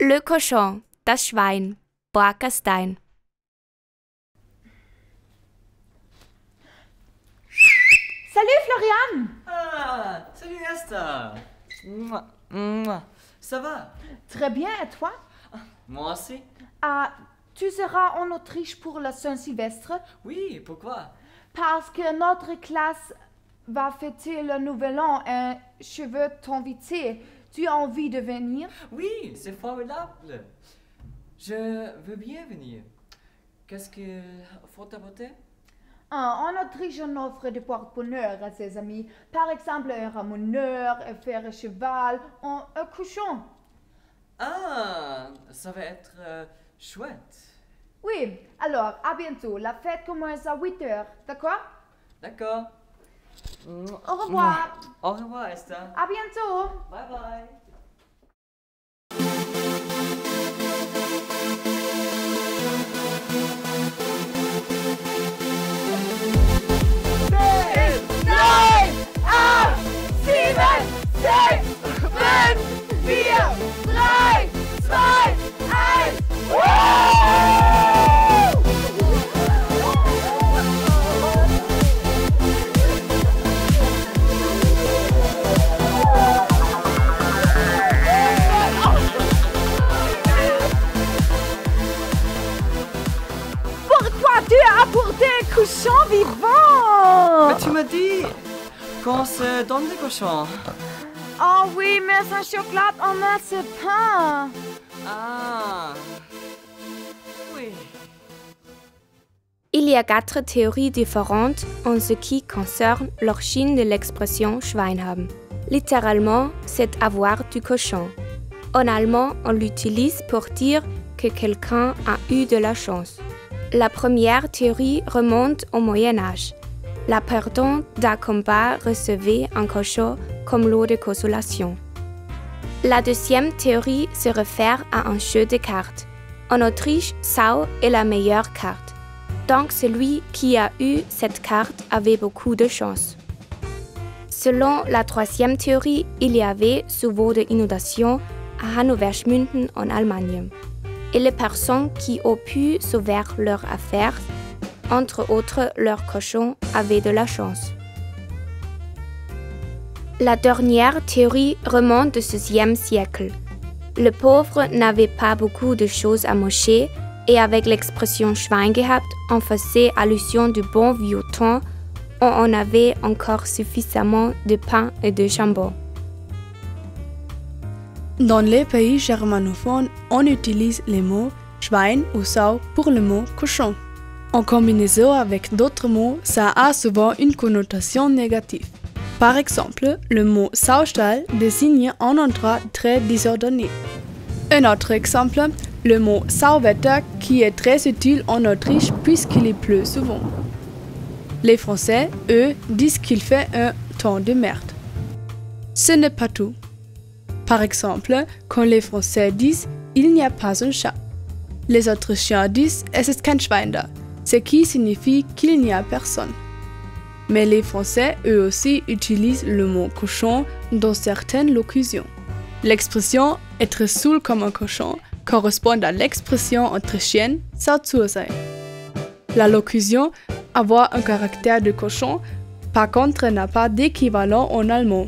Le cochon, das Schwein, Brackenstein. Salut Florian! Ah, salut Esther! Mouah, mouah. Ça va? Très bien, et toi? Moi aussi? Ah, tu seras en Autriche pour la Saint-Sylvestre? Oui, pourquoi? Parce que notre classe va fêter le Nouvel An et je veux t'inviter. Tu as envie de venir? Oui, c'est formidable. Je veux bien venir. Qu'est-ce qu'il faut apporter? En Autriche, on offre des porte-bonheur à ses amis. Par exemple, un ramoneur, un fer à cheval, un cochon. Ah, ça va être chouette. Oui, alors, à bientôt. La fête commence à 8 heures, d'accord? D'accord. Au revoir. Au revoir, Esther. À bientôt. Bye bye. Pourquoi tu as apporté un cochon vivant? Mais tu m'as dit qu'on se donne des cochons. Oh oui, mais c'est un chocolat en marzipan. Ah. Oui. Il y a 4 théories différentes en ce qui concerne l'origine de l'expression Schwein haben. Littéralement, c'est avoir du cochon. En allemand, on l'utilise pour dire que quelqu'un a eu de la chance. La première théorie remonte au Moyen Âge. La perdante d'un combat recevait un cochon comme lot de consolation. La deuxième théorie se réfère à un jeu de cartes. En Autriche, Sau est la meilleure carte. Donc celui qui a eu cette carte avait beaucoup de chance. Selon la troisième théorie, il y avait souvent des inondations à Hannover-Schmünden en Allemagne. Et les personnes qui ont pu sauver leurs affaires, entre autres leurs cochons, avaient de la chance. La dernière théorie remonte au XVIe siècle. Le pauvre n'avait pas beaucoup de choses à manger et avec l'expression Schwein gehabt, on faisait allusion du bon vieux temps où on avait encore suffisamment de pain et de jambon. Dans les pays germanophones, on utilise les mots Schwein ou Sau pour le mot cochon. En combinaison avec d'autres mots, ça a souvent une connotation négative. Par exemple, le mot Saustall désigne un endroit très désordonné. Un autre exemple, le mot Sauwetter qui est très utile en Autriche puisqu'il y pleut souvent. Les Français, eux, disent qu'il fait un temps de merde. Ce n'est pas tout. Par exemple, quand les Français disent « il n'y a pas un chat », les Autrichiens disent « es ist kein Schwein da », ce qui signifie qu'il n'y a personne. Mais les Français, eux aussi, utilisent le mot « cochon » dans certaines locutions. L'expression « être saoul comme un cochon » correspond à l'expression autrichienne « saut zu sein ». La locution « avoir un caractère de cochon » par contre n'a pas d'équivalent en allemand.